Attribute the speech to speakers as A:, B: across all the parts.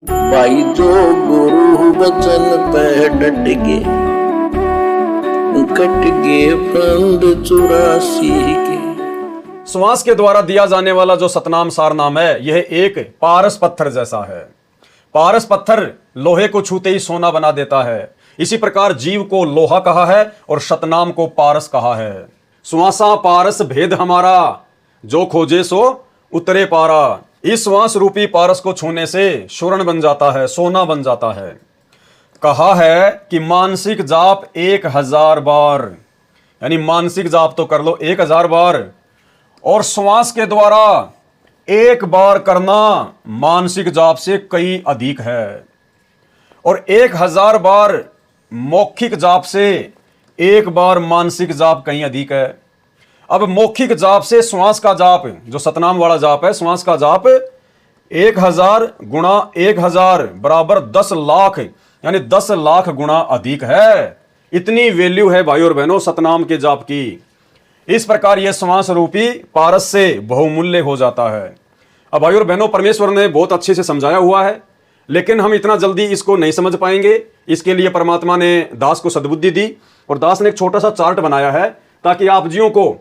A: भाई जो गुरु वचन पे डट गे, कट गे फंद 84 के।
B: श्वास के द्वारा दिया जाने वाला जो सतनाम सार नाम है, यह एक पारस पत्थर जैसा है। पारस पत्थर लोहे को छूते ही सोना बना देता है। इसी प्रकार जीव को लोहा कहा है और सतनाम को पारस कहा है। श्वासा पारस भेद हमारा, जो खोजे सो उतरे पारा। इस श्वास रूपी पारस को छूने से स्वर्ण बन जाता है, सोना बन जाता है। कहा है कि मानसिक जाप 1000 बार, यानी मानसिक जाप तो कर लो 1000 बार, और श्वास के द्वारा एक बार करना मानसिक जाप से कई अधिक है। और 1000 बार मौखिक जाप से एक बार मानसिक जाप कहीं अधिक है। अब मौखिक जाप से श्वास का जाप, जो सतनाम वाला जाप है, श्वास का जाप 1000 गुणा 1000 बराबर 10 लाख, यानी 10 लाख गुणा अधिक है। इतनी वैल्यू है भाई और बहनों सतनाम के जाप की। इस प्रकार यह श्वास रूपी पारस से बहुमूल्य हो जाता है। अब भाई और बहनों, परमेश्वर ने बहुत अच्छे से समझाया हुआ है, लेकिन हम इतना जल्दी इसको नहीं समझ पाएंगे। इसके लिए परमात्मा ने दास को सद्बुद्धि दी और दास ने एक छोटा सा चार्ट बनाया है, ताकि आप जियों को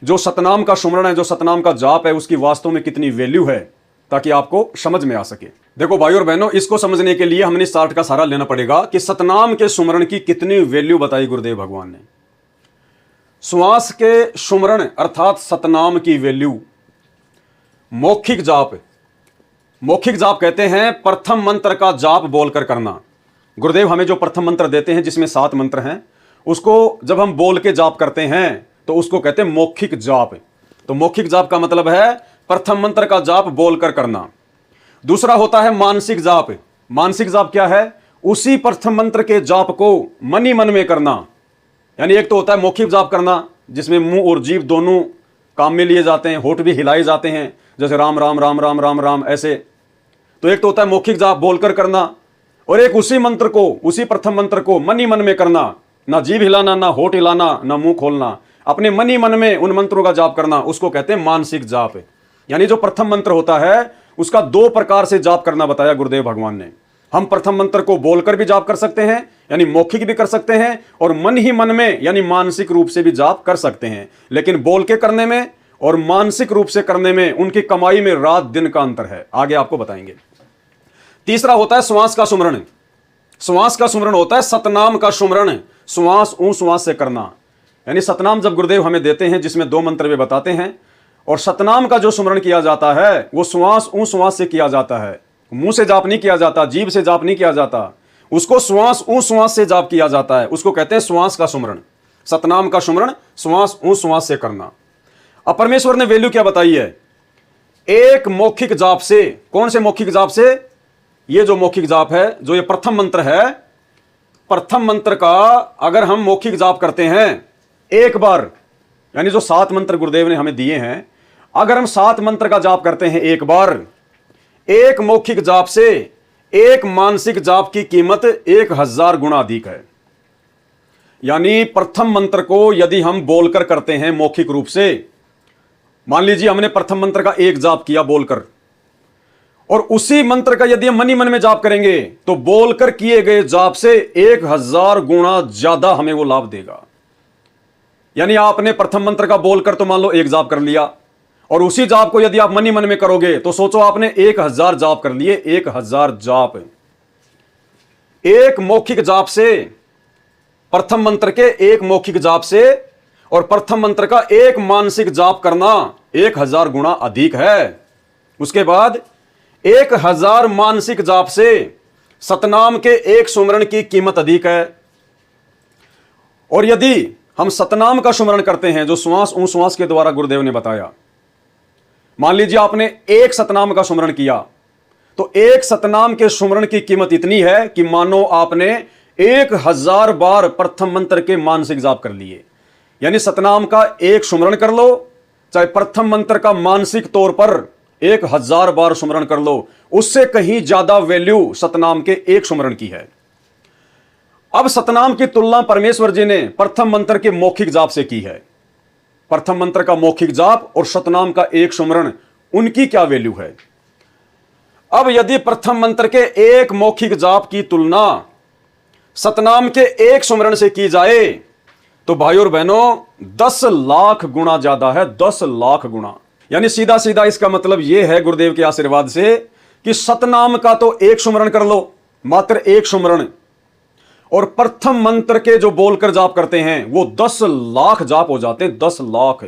B: जो सतनाम का सुमरण है, जो सतनाम का जाप है, उसकी वास्तव में कितनी वैल्यू है, ताकि आपको समझ में आ सके। देखो भाई और बहनों, इसको समझने के लिए हमने इस चार्ट का सहारा लेना पड़ेगा कि सतनाम के सुमरण की कितनी वैल्यू बताई गुरुदेव भगवान ने। श्वास के सुमरण अर्थात सतनाम की वैल्यू। मौखिक जाप, मौखिक जाप कहते हैं प्रथम मंत्र का जाप बोलकर करना। गुरुदेव हमें जो प्रथम मंत्र देते हैं, जिसमें 7 मंत्र हैं, उसको जब हम बोल के जाप करते हैं तो उसको कहते हैं मौखिक जाप। तो मौखिक जाप का मतलब है प्रथम मंत्र का जाप बोलकर करना। दूसरा होता है मानसिक जाप। मानसिक जाप क्या है? उसी प्रथम मंत्र के जाप को मन ही मन में करना। यानी एक तो होता है मौखिक जाप करना, जिसमें मुंह और जीभ दोनों काम में लिए जाते हैं, होठ भी हिलाए जाते हैं, जैसे राम राम राम राम राम राम ऐसे। तो एक तो होता है मौखिक जाप बोलकर करना, और एक उसी मंत्र को, उसी प्रथम मंत्र को मन ही मन में करना। ना जीभ हिलाना, ना होठ हिलाना, ना मुंह खोलना, अपने मन ही मन में उन मंत्रों का जाप करना, उसको कहते हैं मानसिक जाप। यानी जो प्रथम मंत्र होता है उसका 2 प्रकार से जाप करना बताया गुरुदेव भगवान ने। हम प्रथम मंत्र को बोलकर भी जाप कर सकते हैं, यानी मौखिक भी कर सकते हैं, और मन ही मन में यानी मानसिक रूप से भी जाप कर सकते हैं। लेकिन बोल के करने में और मानसिक रूप से करने में उनकी कमाई में रात दिन का अंतर है, आगे आपको बताएंगे। तीसरा होता है श्वास का सुमरण। श्वास का सुमरण होता है सतनाम का सुमरण, श्वास ऊ श्वास से करना। यानी सतनाम जब गुरुदेव हमें देते हैं, जिसमें 2 मंत्र वे बताते हैं, और सतनाम का जो सुमरण किया जाता है वो श्वास ऊ श्वास से किया जाता है। मुंह से जाप नहीं किया जाता, जीभ से जाप नहीं किया जाता, उसको श्वास ऊ श्वास से जाप किया जाता है। उसको कहते हैं श्वास का सुमरण। सतनाम का सुमरण श्वास ऊ श्वास से करना। अब परमेश्वर ने वैल्यू क्या बताई है? एक मौखिक जाप से। कौन से मौखिक जाप से? ये जो मौखिक जाप है, जो ये प्रथम मंत्र है, प्रथम मंत्र का अगर हम मौखिक जाप करते हैं एक बार, यानी जो 7 मंत्र गुरुदेव ने हमें दिए हैं, अगर हम 7 मंत्र का जाप करते हैं एक बार, एक मौखिक जाप से एक मानसिक जाप की कीमत 1000 गुना अधिक है। यानी प्रथम मंत्र को यदि हम बोलकर करते हैं मौखिक रूप से, मान लीजिए हमने प्रथम मंत्र का एक जाप किया बोलकर, और उसी मंत्र का यदि हम मन ही मन में जाप करेंगे तो बोलकर किए गए जाप से 1000 गुना ज्यादा हमें वो लाभ देगा। यानी आपने प्रथम मंत्र का बोलकर तो मान लो एक जाप कर लिया, और उसी जाप को यदि आप मन ही मन में करोगे तो सोचो आपने 1000 जाप कर लिए। 1000 जाप एक मौखिक जाप से, प्रथम मंत्र के एक मौखिक जाप से और प्रथम मंत्र का एक मानसिक जाप करना 1000 गुना अधिक है। उसके बाद 1000 मानसिक जाप से सतनाम के एक सुमरण की कीमत अधिक है। और यदि हम सतनाम का सुमरण करते हैं, जो श्वास ऊ श्वास के द्वारा गुरुदेव ने बताया, मान लीजिए आपने एक सतनाम का सुमरण किया, तो एक सतनाम के सुमरण की कीमत इतनी है कि मानो आपने 1000 बार प्रथम मंत्र के मानसिक जाप कर लिए। यानी सतनाम का एक सुमरण कर लो, चाहे प्रथम मंत्र का मानसिक तौर पर 1000 बार सुमरण कर लो, उससे कहीं ज्यादा वैल्यू सतनाम के एक सुमरण की है। अब सतनाम की तुलना परमेश्वर जी ने प्रथम मंत्र के मौखिक जाप से की है। प्रथम मंत्र का मौखिक जाप और सतनाम का एक सुमरण, उनकी क्या वैल्यू है? अब यदि प्रथम मंत्र के एक मौखिक जाप की तुलना सतनाम के एक सुमरण से की जाए तो भाई और बहनों 10 लाख गुना ज्यादा है, 10 लाख गुना। यानी सीधा सीधा इसका मतलब यह है गुरुदेव के आशीर्वाद से कि सतनाम का तो एक सुमरण कर लो, मात्र एक सुमरण, और प्रथम मंत्र के जो बोलकर जाप करते हैं वो 10 लाख जाप हो जाते हैं, 10 लाख।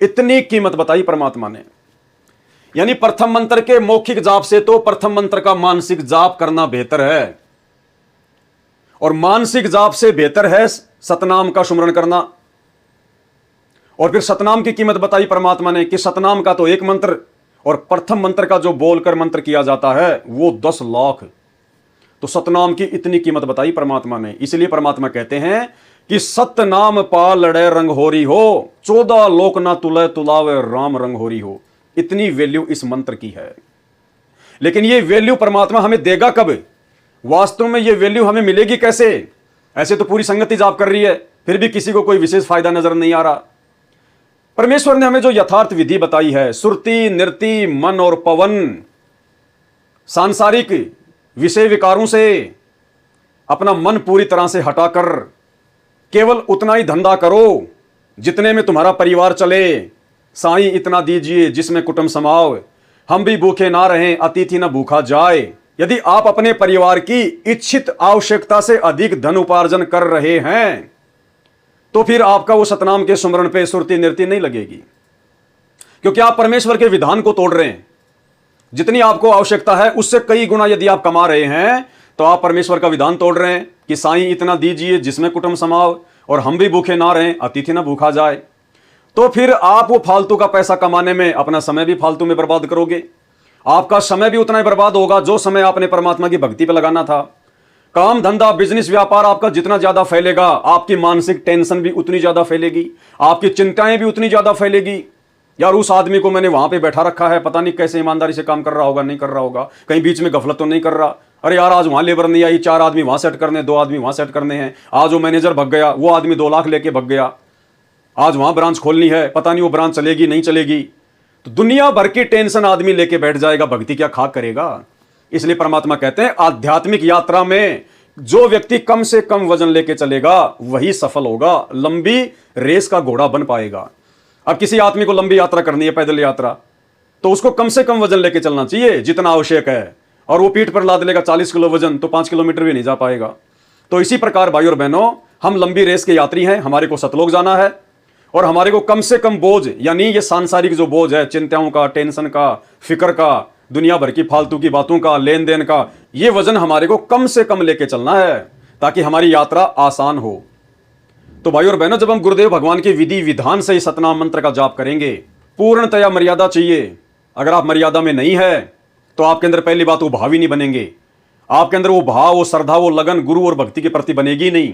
B: इतनी कीमत बताई परमात्मा ने। यानी प्रथम मंत्र के मौखिक जाप से तो प्रथम मंत्र का मानसिक जाप करना बेहतर है, और मानसिक जाप से बेहतर है सतनाम का सुमरण करना। और फिर सतनाम की कीमत बताई परमात्मा ने कि सतनाम का तो एक मंत्र और प्रथम मंत्र का जो बोलकर मंत्र किया जाता है वो 10 लाख। तो सतनाम की इतनी कीमत बताई परमात्मा ने। इसलिए परमात्मा कहते हैं कि सतनाम पा लड़े रंग होरी हो, 14 लोक ना तुले तुलावे राम रंग होरी हो। इतनी वैल्यू इस मंत्र की है। लेकिन ये वैल्यू परमात्मा हमें देगा कब? वास्तव में ये वैल्यू हमें मिलेगी कैसे? ऐसे तो पूरी संगति जाप कर रही है, फिर भी किसी को कोई विशेष फायदा नजर नहीं आ रहा। परमेश्वर ने हमें जो यथार्थ विधि बताई है, सुरति नृति मन और पवन, सांसारिक विषय विकारों से अपना मन पूरी तरह से हटाकर केवल उतना ही धंधा करो जितने में तुम्हारा परिवार चले। साईं इतना दीजिए जिसमें कुटुंब समाओ, हम भी भूखे ना रहें अतिथि ना भूखा जाए। यदि आप अपने परिवार की इच्छित आवश्यकता से अधिक धन उपार्जन कर रहे हैं तो फिर आपका वो सतनाम के सुमरण पे सुरति नृति नहीं लगेगी, क्योंकि आप परमेश्वर के विधान को तोड़ रहे हैं। जितनी आपको आवश्यकता है उससे कई गुना यदि आप कमा रहे हैं तो आप परमेश्वर का विधान तोड़ रहे हैं कि साईं इतना दीजिए जिसमें कुटुंब समाओ और हम भी भूखे ना रहें अतिथि ना भूखा जाए। तो फिर आप वो फालतू का पैसा कमाने में अपना समय भी फालतू में बर्बाद करोगे। आपका समय भी उतना ही बर्बाद होगा जो समय आपने परमात्मा की भक्ति पे लगाना था। काम धंधा बिजनेस व्यापार आपका जितना ज्यादा फैलेगा आपकी मानसिक टेंशन भी उतनी ज्यादा फैलेगी, आपकी चिंताएं भी उतनी ज्यादा फैलेगी। यार उस आदमी को मैंने वहां पे बैठा रखा है, पता नहीं कैसे ईमानदारी से काम कर रहा होगा, नहीं कर रहा होगा, कहीं बीच में गफलत तो नहीं कर रहा। अरे यार आज वहां लेबर नहीं आई, 4 आदमी वहां सेट करने, 2 आदमी वहां सेट करने हैं। आज वो मैनेजर भग गया, वो आदमी 2 लाख लेके भग गया। आज वहां ब्रांच खोलनी है, पता नहीं वो ब्रांच चलेगी नहीं चलेगी। तो दुनिया भर की टेंशन आदमी लेके बैठ जाएगा, भक्ति क्या खाक करेगा। इसलिए परमात्मा कहते हैं आध्यात्मिक यात्रा में जो व्यक्ति कम से कम वजन लेके चलेगा वही सफल होगा, लंबी रेस का घोड़ा बन पाएगा। अब किसी आदमी को लंबी यात्रा करनी है, पैदल यात्रा, तो उसको कम से कम वजन लेके चलना चाहिए जितना आवश्यक है। और वो पीठ पर लाद लेगा 40 किलो वजन तो 5 किलोमीटर भी नहीं जा पाएगा। तो इसी प्रकार भाई और बहनों, हम लंबी रेस के यात्री हैं, हमारे को सतलोक जाना है और हमारे को कम से कम बोझ, यानी ये सांसारिक जो बोझ है, चिंताओं का, टेंशन का, फिक्र का, दुनिया भर की फालतू की बातों का, लेन देन का, ये वजन हमारे को कम से कम लेके चलना है ताकि हमारी यात्रा आसान हो। तो भाई और बहनों, जब हम गुरुदेव भगवान के विधि विधान से इस सतनाम मंत्र का जाप करेंगे, पूर्णतया मर्यादा चाहिए। अगर आप मर्यादा में नहीं है तो आपके अंदर पहली बात वो भाव ही नहीं बनेंगे, आपके अंदर वो भाव, वो श्रद्धा, वो लगन गुरु और भक्ति के प्रति बनेगी नहीं।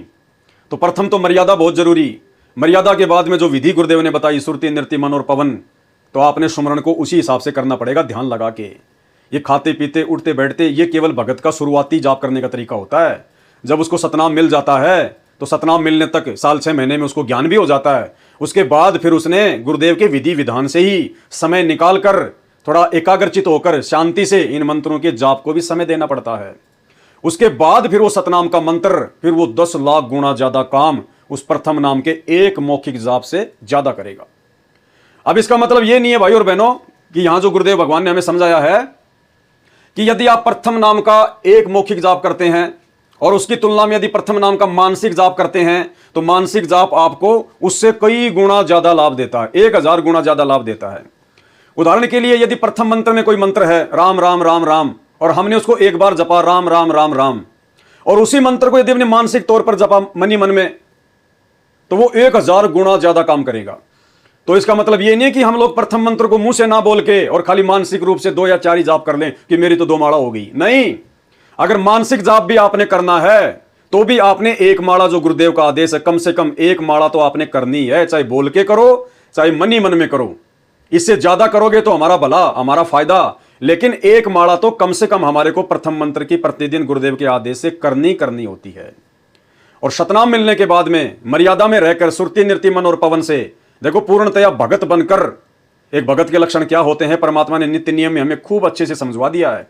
B: तो प्रथम तो मर्यादा बहुत जरूरी। मर्यादा के बाद में जो विधि गुरुदेव ने बताई, सुरति नृति मन और पवन, तो आपने सुमरण को उसी हिसाब से करना पड़ेगा, ध्यान लगा के। ये खाते पीते उठते बैठते ये केवल भगत का शुरुआती जाप करने का तरीका होता है। जब उसको सतनाम मिल जाता है तो सतनाम मिलने तक 6 महीने में उसको ज्ञान भी हो जाता है। उसके बाद फिर उसने गुरुदेव के विधि विधान से ही समय निकाल कर थोड़ा एकाग्रचित होकर शांति से इन मंत्रों के जाप को भी समय देना पड़ता है। उसके बाद फिर वो सतनाम का मंत्र, फिर वो 10 लाख गुना ज्यादा काम उस प्रथम नाम के एक मौखिक जाप से ज्यादा करेगा। अब इसका मतलब ये नहीं है भाई और बहनों कि यहां जो गुरुदेव भगवान ने हमें समझाया है कि यदि आप प्रथम नाम का एक मौखिक जाप करते हैं और उसकी तुलना में यदि प्रथम नाम का मानसिक जाप करते हैं तो मानसिक जाप आपको उससे कई गुना ज्यादा लाभ देता है, 1000 गुना ज्यादा लाभ देता है। उदाहरण के लिए यदि प्रथम मंत्र में कोई मंत्र है राम राम राम राम और हमने उसको एक बार जपा राम राम राम राम, और उसी मंत्र को यदि हमने मानसिक तौर पर जपा मनी मन में, तो वो 1000 गुना ज्यादा काम करेगा। तो इसका मतलब ये नहीं कि हम लोग प्रथम मंत्र को मुंह से ना बोल के और खाली मानसिक रूप से 2 या 4 ही जाप कर लें कि मेरी तो 2 माला हो गई। नहीं, अगर मानसिक जाप भी आपने करना है तो भी आपने 1 माला, जो गुरुदेव का आदेश है, कम से कम 1 माला तो आपने करनी है, चाहे बोल के करो चाहे मनी मन में करो। इससे ज्यादा करोगे तो हमारा भला, हमारा फायदा, लेकिन 1 माला तो कम से कम हमारे को प्रथम मंत्र की प्रतिदिन गुरुदेव के आदेश से करनी होती है। और सतनाम मिलने के बाद में मर्यादा में रहकर सुरति नृति मन और पवन से देखो पूर्णतया भगत बनकर एक भगत के लक्षण क्या होते हैं परमात्मा ने नित्य नियम में हमें खूब अच्छे से समझवा दिया है।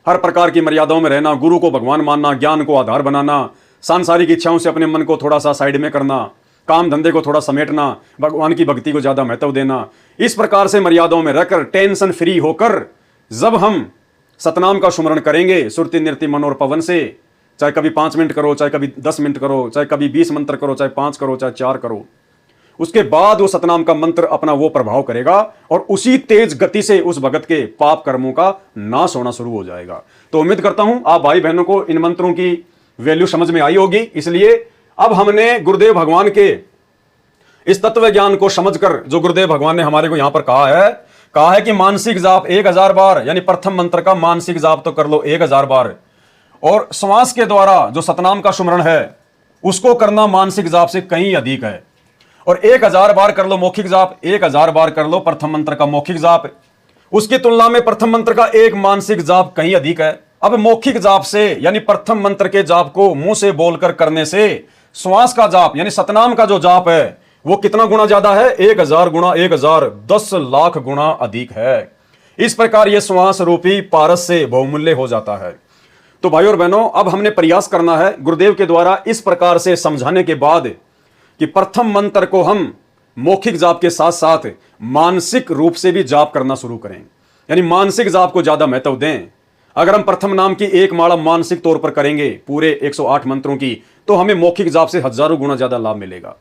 B: हर प्रकार की मर्यादाओं में रहना, गुरु को भगवान मानना, ज्ञान को आधार बनाना, सांसारिक इच्छाओं से अपने मन को थोड़ा सा साइड में करना, काम धंधे को थोड़ा समेटना, भगवान की भक्ति को ज्यादा महत्व देना। इस प्रकार से मर्यादाओं में रहकर टेंशन फ्री होकर जब हम सतनाम का सुमरण करेंगे सुरति नृत्य मन और पवन से, चाहे कभी 5 मिनट करो, चाहे कभी 10 मिनट करो, चाहे कभी 20 मंत्र करो, चाहे 5 करो, चाहे 4 करो, उसके बाद वो सतनाम का मंत्र अपना वो प्रभाव करेगा और उसी तेज गति से उस भगत के पाप कर्मों का नाश होना शुरू हो जाएगा। तो उम्मीद करता हूं आप भाई बहनों को इन मंत्रों की वैल्यू समझ में आई होगी। इसलिए अब हमने गुरुदेव भगवान के इस तत्व ज्ञान को समझकर जो गुरुदेव भगवान ने हमारे को यहां पर कहा है कि मानसिक जाप 1000 बार, यानी प्रथम मंत्र का मानसिक जाप तो कर लो 1000 बार, और श्वास के द्वारा जो सतनाम का सुमरण है उसको करना मानसिक जाप से कहीं अधिक है। और 1000 बार कर लो मौखिक जाप, 1000 बार कर लो प्रथम मंत्र का मौखिक जाप, उसकी तुलना में प्रथम मंत्र का एक मानसिक जाप कहीं अधिक है। अब मौखिक जाप से यानी प्रथम मंत्र के जाप को मुंह से बोलकर करने से श्वास का जाप यानी सतनाम का जो जाप है वो कितना गुना ज्यादा है? 1000 गुना 1000, 10 लाख गुना अधिक है। इस प्रकार यह श्वास रूपी पारस से बहुमूल्य हो जाता है। तो भाई और बहनों, अब हमने प्रयास करना है गुरुदेव के द्वारा इस प्रकार से समझाने के बाद कि प्रथम मंत्र को हम मौखिक जाप के साथ साथ मानसिक रूप से भी जाप करना शुरू करें, यानी मानसिक जाप को ज्यादा महत्व दें। अगर हम प्रथम नाम की एक माला मानसिक तौर पर करेंगे पूरे 108 मंत्रों की, तो हमें मौखिक जाप से हजारों गुना ज्यादा लाभ मिलेगा।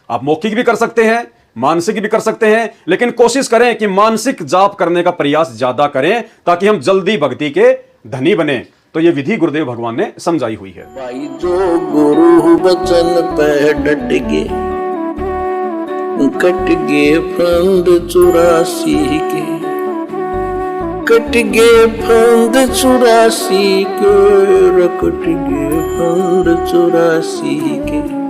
B: आप मौखिक भी कर सकते हैं, मानसिक भी कर सकते हैं, लेकिन कोशिश करें कि मानसिक जाप करने का प्रयास ज्यादा करें ताकि हम जल्दी भक्ति के धनी बने। तो ये विधि गुरुदेव भगवान ने समझाई हुई है।
A: भाई जो गुरु वचन पे डट गे, कट गे फंद 84 के, कट गे फंद 84 के, कट गे फंद 84 के।